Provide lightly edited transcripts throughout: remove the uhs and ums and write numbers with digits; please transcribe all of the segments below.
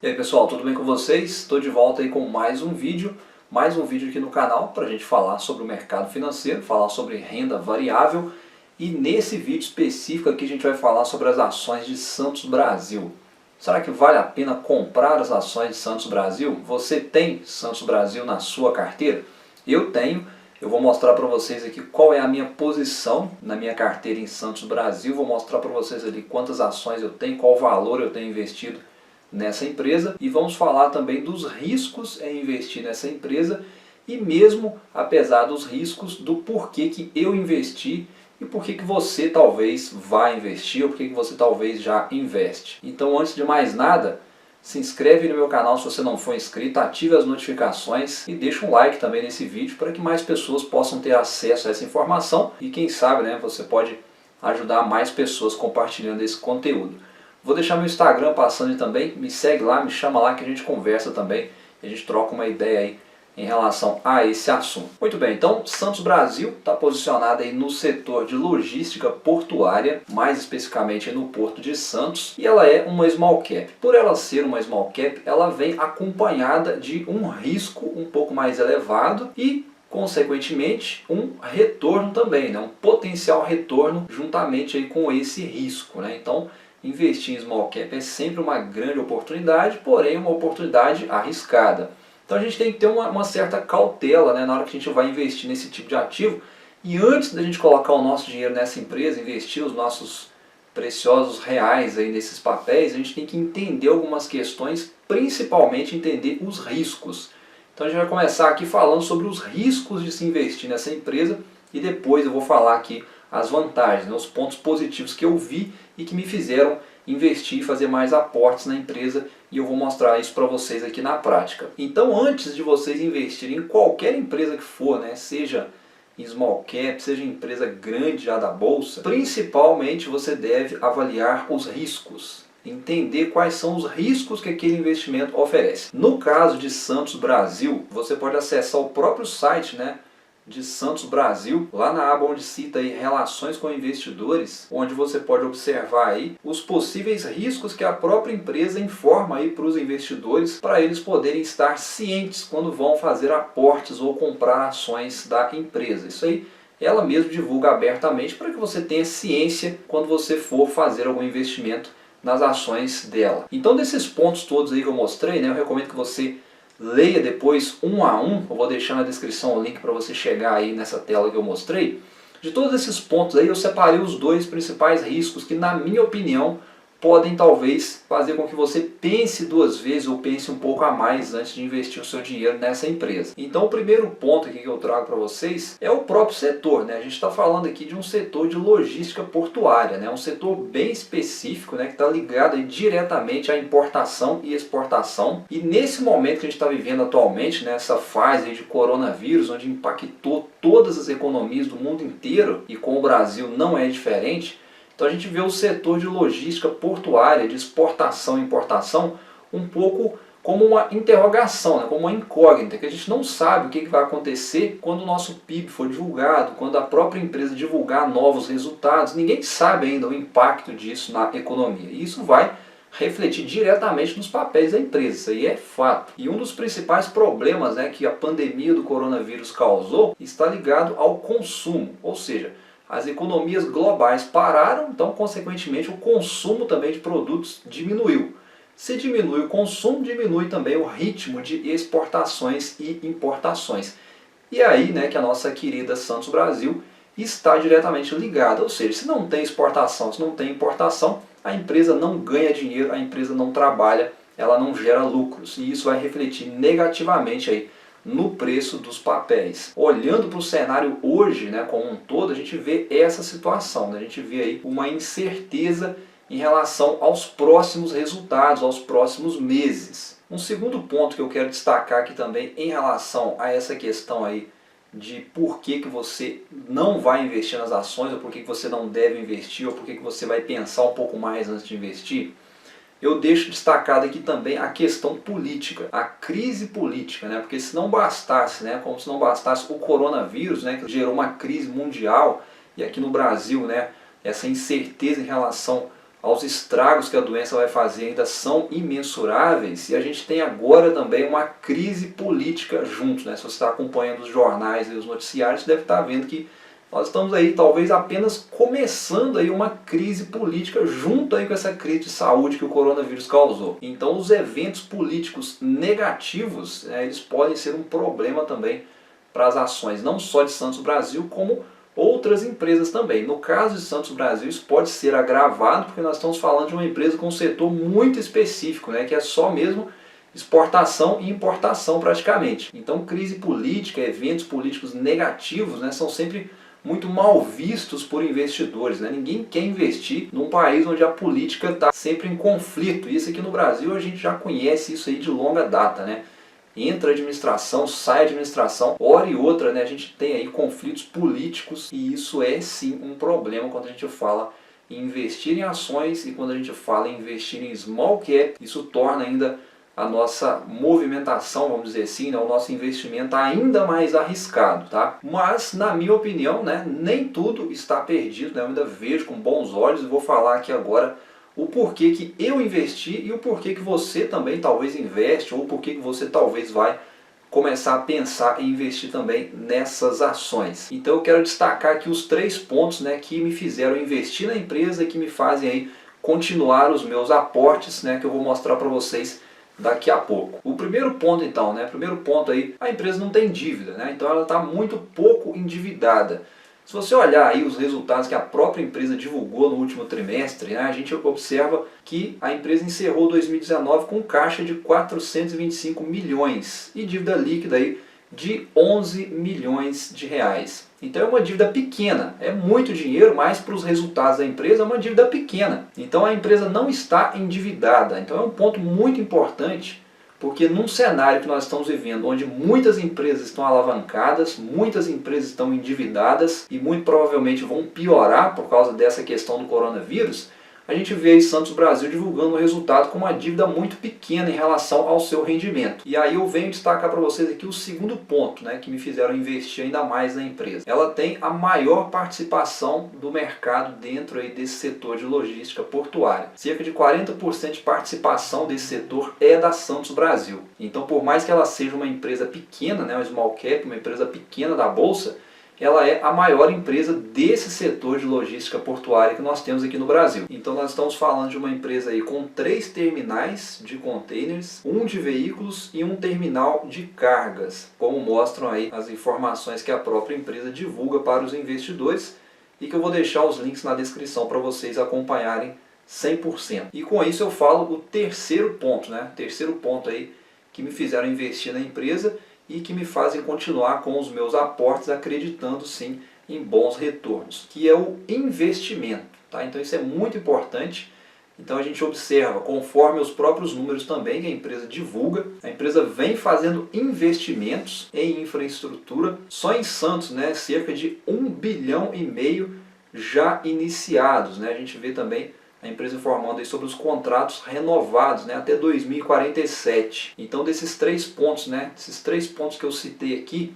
E aí pessoal, tudo bem com vocês? Estou de volta aí com mais um vídeo aqui no canal para a gente falar sobre o mercado financeiro, falar sobre renda variável e nesse vídeo específico aqui a gente vai falar sobre as ações de Santos Brasil. Será que vale a pena comprar as ações de Santos Brasil? Você tem Santos Brasil na sua carteira? Eu tenho. Eu vou mostrar para vocês aqui qual é a minha posição na minha carteira em Santos Brasil, vou mostrar para vocês ali quantas ações eu tenho, qual valor eu tenho investido nessa empresa e vamos falar também dos riscos em investir nessa empresa e mesmo apesar dos riscos, do porquê que eu investi e porquê que você talvez vá investir ou porquê que você talvez já investe. Então antes de mais nada, se inscreve no meu canal se você não for inscrito, ative as notificações e deixa um like também nesse vídeo para que mais pessoas possam ter acesso a essa informação e quem sabe, né, você pode ajudar mais pessoas compartilhando esse conteúdo. Vou deixar meu Instagram passando também, me segue lá, me chama lá que a gente conversa também, a gente troca uma ideia aí em relação a esse assunto. Muito bem, então Santos Brasil está posicionado aí no setor de logística portuária, mais especificamente no Porto de Santos, e ela é uma small cap. Por ela ser uma small cap, ela vem acompanhada de um risco um pouco mais elevado e consequentemente um retorno também, né? Um potencial retorno juntamente aí com esse risco, né? Então investir em small cap é sempre uma grande oportunidade, porém uma oportunidade arriscada. Então a gente tem que ter uma certa cautela, né, na hora que a gente vai investir nesse tipo de ativo. E antes da gente colocar o nosso dinheiro nessa empresa, investir os nossos preciosos reais aí nesses papéis, a gente tem que entender algumas questões, principalmente entender os riscos. Então a gente vai começar aqui falando sobre os riscos de se investir nessa empresa e depois eu vou falar aqui as vantagens, né, os pontos positivos que eu vi e que me fizeram investir e fazer mais aportes na empresa e eu vou mostrar isso para vocês aqui na prática. Então antes de vocês investirem em qualquer empresa que for, né, seja em small cap, seja em empresa grande já da bolsa, principalmente você deve avaliar os riscos. Entender quais são os riscos que aquele investimento oferece. No caso de Santos Brasil, você pode acessar o próprio site, né, de Santos Brasil, lá na aba onde cita aí relações com investidores, onde você pode observar aí os possíveis riscos que a própria empresa informa aí para os investidores, para eles poderem estar cientes quando vão fazer aportes ou comprar ações da empresa. Isso aí ela mesma divulga abertamente para que você tenha ciência quando você for fazer algum investimento nas ações dela. Então desses pontos todos aí que eu mostrei, né, eu recomendo que você leia depois um a um, eu vou deixar na descrição o link para você chegar aí nessa tela que eu mostrei. De todos esses pontos aí eu separei os dois principais riscos que na minha opinião podem talvez fazer com que você pense duas vezes ou pense um pouco a mais antes de investir o seu dinheiro nessa empresa. Então o primeiro ponto aqui que eu trago para vocês é o próprio setor, né? A gente está falando aqui de um setor de logística portuária, né? Um setor bem específico, né? Que está ligado aí diretamente à importação e exportação. E nesse momento que a gente está vivendo atualmente, nessa fase aí de coronavírus, onde impactou todas as economias do mundo inteiro e com o Brasil não é diferente, então a gente vê o setor de logística portuária, de exportação e importação, um pouco como uma interrogação, né? Como uma incógnita, que a gente não sabe o que vai acontecer quando o nosso PIB for divulgado, quando a própria empresa divulgar novos resultados. Ninguém sabe ainda o impacto disso na economia. E isso vai refletir diretamente nos papéis da empresa, isso aí é fato. E um dos principais problemas, né, que a pandemia do coronavírus causou está ligado ao consumo, ou seja, as economias globais pararam, então consequentemente o consumo também de produtos diminuiu. Se diminui o consumo, diminui também o ritmo de exportações e importações. E aí, né, que a nossa querida Santos Brasil está diretamente ligada, ou seja, se não tem exportação, se não tem importação, a empresa não ganha dinheiro, a empresa não trabalha, ela não gera lucros. E isso vai refletir negativamente aí no preço dos papéis. Olhando para o cenário hoje, né, como um todo, a gente vê essa situação, né? A gente vê aí uma incerteza em relação aos próximos resultados, aos próximos meses. Um segundo ponto que eu quero destacar aqui também em relação a essa questão aí de por que você não vai investir nas ações, ou por que você não deve investir, ou por que você vai pensar um pouco mais antes de investir, eu deixo destacado aqui também a questão política, a crise política, né? Porque se não bastasse, né, como se não bastasse o coronavírus, né, que gerou uma crise mundial, e aqui no Brasil, né, essa incerteza em relação aos estragos que a doença vai fazer ainda são imensuráveis, e a gente tem agora também uma crise política junto, né? Se você está acompanhando os jornais e os noticiários, você deve estar vendo que nós estamos aí talvez apenas começando aí uma crise política junto aí com essa crise de saúde que o coronavírus causou. Então os eventos políticos negativos, eles podem ser um problema também para as ações, não só de Santos Brasil, como outras empresas também. No caso de Santos Brasil, isso pode ser agravado, porque nós estamos falando de uma empresa com um setor muito específico, que é só mesmo exportação e importação praticamente. Então crise política, eventos políticos negativos, são sempre muito mal vistos por investidores. Ninguém quer investir num país onde a política está sempre em conflito. Isso aqui no Brasil a gente já conhece isso aí de longa data, Entra administração, sai administração, hora e outra, a gente tem aí conflitos políticos, e isso é sim um problema quando a gente fala em investir em ações, e quando a gente fala em investir em small cap, isso torna ainda a nossa movimentação, vamos dizer assim, o nosso investimento ainda mais arriscado, tá? Mas, na minha opinião, nem tudo está perdido, eu ainda vejo com bons olhos, e vou falar aqui agora o porquê que eu investi e o porquê que você também talvez investe, ou o porquê que você talvez vai começar a pensar em investir também nessas ações. Então eu quero destacar aqui os 3 pontos que me fizeram investir na empresa e que me fazem aí continuar os meus aportes, que eu vou mostrar para vocês daqui a pouco. O primeiro ponto então, primeiro ponto aí, a empresa não tem dívida, então ela está muito pouco endividada. Se você olhar aí os resultados que a própria empresa divulgou no último trimestre, a gente observa que a empresa encerrou 2019 com caixa de 425 milhões e dívida líquida aí de 11 milhões de reais. Então é uma dívida pequena, é muito dinheiro, mas para os resultados da empresa é uma dívida pequena. Então a empresa não está endividada. Então é um ponto muito importante, porque num cenário que nós estamos vivendo, onde muitas empresas estão alavancadas, muitas empresas estão endividadas e muito provavelmente vão piorar por causa dessa questão do coronavírus, a gente vê aí Santos Brasil divulgando um resultado com uma dívida muito pequena em relação ao seu rendimento. E aí eu venho destacar para vocês aqui o segundo ponto, que me fizeram investir ainda mais na empresa. Ela tem a maior participação do mercado dentro aí desse setor de logística portuária. Cerca de 40% de participação desse setor é da Santos Brasil. Então, por mais que ela seja uma empresa pequena, uma small cap, uma empresa pequena da bolsa, ela é a maior empresa desse setor de logística portuária que nós temos aqui no Brasil. Então nós estamos falando de uma empresa aí com 3 terminais de containers, 1 de veículos e 1 terminal de cargas, como mostram aí as informações que a própria empresa divulga para os investidores, e que eu vou deixar os links na descrição para vocês acompanharem 100%. E com isso eu falo o terceiro ponto, terceiro ponto aí que me fizeram investir na empresa e que me fazem continuar com os meus aportes, acreditando sim em bons retornos, que é o investimento. Então isso é muito importante. Então a gente observa, conforme os próprios números também que a empresa divulga, a empresa vem fazendo investimentos em infraestrutura. Só em Santos, cerca de 1,5 bilhão já iniciados. A gente vê também a empresa informando aí sobre os contratos renovados até 2047. Então desses 3 pontos, esses 3 pontos que eu citei aqui,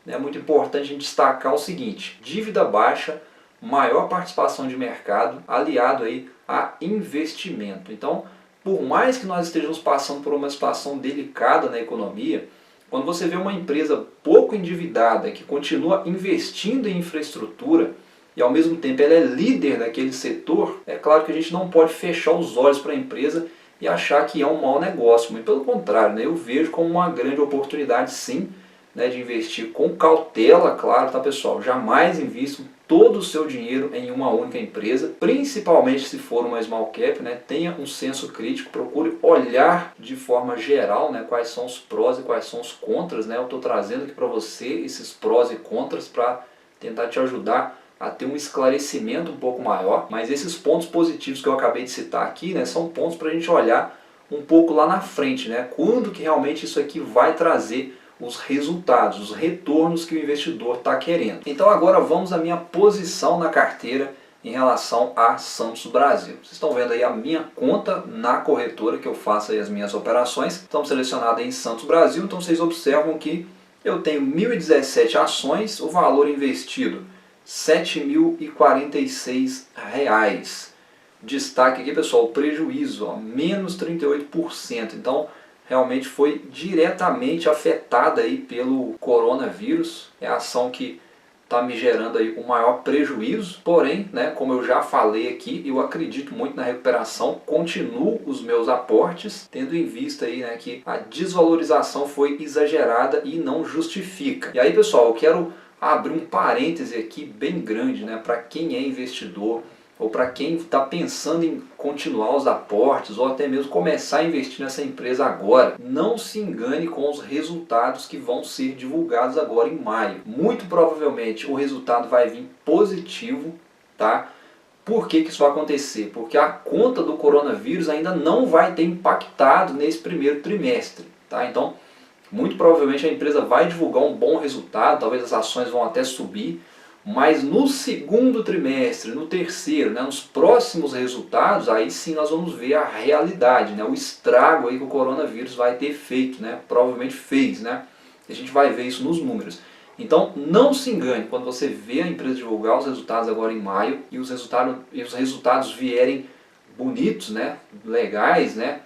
é muito importante a gente destacar o seguinte: dívida baixa, maior participação de mercado, aliado aí a investimento. Então, por mais que nós estejamos passando por uma situação delicada na economia, quando você vê uma empresa pouco endividada, que continua investindo em infraestrutura, e ao mesmo tempo ela é líder daquele setor, é claro que a gente não pode fechar os olhos para a empresa e achar que é um mau negócio. Muito pelo contrário, eu vejo como uma grande oportunidade sim, de investir com cautela, claro, tá pessoal? Jamais invisto todo o seu dinheiro em uma única empresa, principalmente se for uma small cap, tenha um senso crítico, procure olhar de forma geral, quais são os prós e quais são os contras, eu estou trazendo aqui para você esses prós e contras para tentar te ajudar a ter um esclarecimento um pouco maior, mas esses pontos positivos que eu acabei de citar aqui, são pontos para a gente olhar um pouco lá na frente, quando que realmente isso aqui vai trazer os resultados, os retornos que o investidor está querendo. Então agora vamos à minha posição na carteira em relação a Santos Brasil. Vocês estão vendo aí a minha conta na corretora que eu faço aí as minhas operações. Estão selecionadas em Santos Brasil, então vocês observam que eu tenho 1.017 ações, o valor investido R$ 7.046. destaque aqui, pessoal, o prejuízo, ó, menos 38%. Então, realmente foi diretamente afetada aí pelo coronavírus. É a ação que está me gerando aí o maior prejuízo. Porém, né, como eu já falei aqui, eu acredito muito na recuperação, continuo os meus aportes, tendo em vista aí, né, que a desvalorização foi exagerada e não justifica. E aí, pessoal, eu quero abrir um parêntese aqui bem grande, né, para quem é investidor, ou para quem está pensando em continuar os aportes, ou até mesmo começar a investir nessa empresa agora. Não se engane com os resultados que vão ser divulgados agora em maio. Muito provavelmente o resultado vai vir positivo, tá? Por que isso vai acontecer? Porque a conta do coronavírus ainda não vai ter impactado nesse primeiro trimestre, tá? Então, muito provavelmente a empresa vai divulgar um bom resultado, talvez as ações vão até subir, mas no segundo trimestre, no terceiro, né, nos próximos resultados, aí sim nós vamos ver a realidade, né, o estrago aí que o coronavírus vai ter feito, né, provavelmente fez, né, a gente vai ver isso nos números. Então não se engane quando você vê a empresa divulgar os resultados agora em maio e os resultados vierem bonitos, né, legais, né,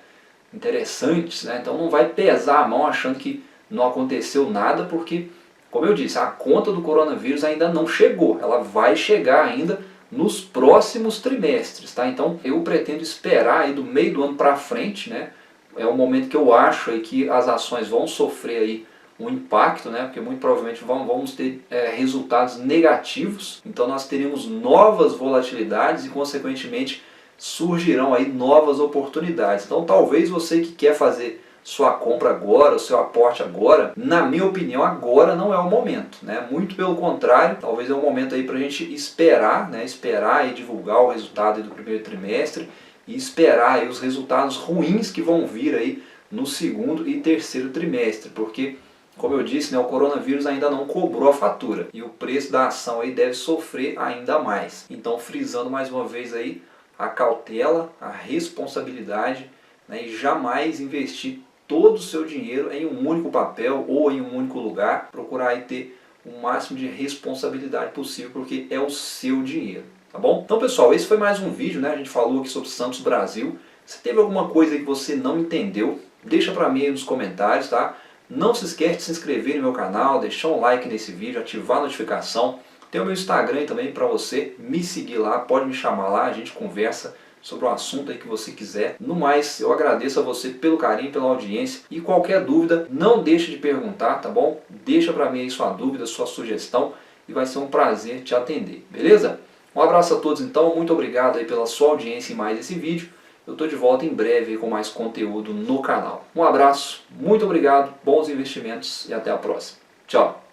interessantes, né, então não vai pesar a mão achando que não aconteceu nada, porque, como eu disse, a conta do coronavírus ainda não chegou, ela vai chegar ainda nos próximos trimestres, tá? Então eu pretendo esperar aí do meio do ano para frente, né? É o momento que eu acho aí que as ações vão sofrer aí um impacto, né? Porque muito provavelmente vamos ter resultados negativos, então nós teremos novas volatilidades e consequentemente surgirão aí novas oportunidades. Então talvez você que quer fazer sua compra agora, o seu aporte agora, na minha opinião, agora não é o momento, né? Muito pelo contrário, talvez é um momento aí para a gente esperar, né? Esperar e divulgar o resultado do primeiro trimestre e esperar aí os resultados ruins que vão vir aí no segundo e terceiro trimestre, porque, como eu disse, né, o coronavírus ainda não cobrou a fatura e o preço da ação aí deve sofrer ainda mais. Então, frisando mais uma vez aí, a cautela, a responsabilidade, né, e jamais investir todo o seu dinheiro em um único papel ou em um único lugar. Procurar aí ter o máximo de responsabilidade possível, porque é o seu dinheiro, tá bom? Então, pessoal, esse foi mais um vídeo, né? A gente falou aqui sobre Santos Brasil. Se teve alguma coisa aí que você não entendeu, deixa pra mim aí nos comentários, tá? Não se esquece de se inscrever no meu canal, deixar um like nesse vídeo, ativar a notificação. Tem o meu Instagram também para você me seguir lá, pode me chamar lá, a gente conversa sobre o assunto aí que você quiser. No mais, eu agradeço a você pelo carinho, pela audiência, e qualquer dúvida, não deixe de perguntar, tá bom? Deixa para mim aí sua dúvida, sua sugestão, e vai ser um prazer te atender, beleza? Um abraço a todos então, muito obrigado aí pela sua audiência em mais esse vídeo. Eu estou de volta em breve com mais conteúdo no canal. Um abraço, muito obrigado, bons investimentos e até a próxima. Tchau!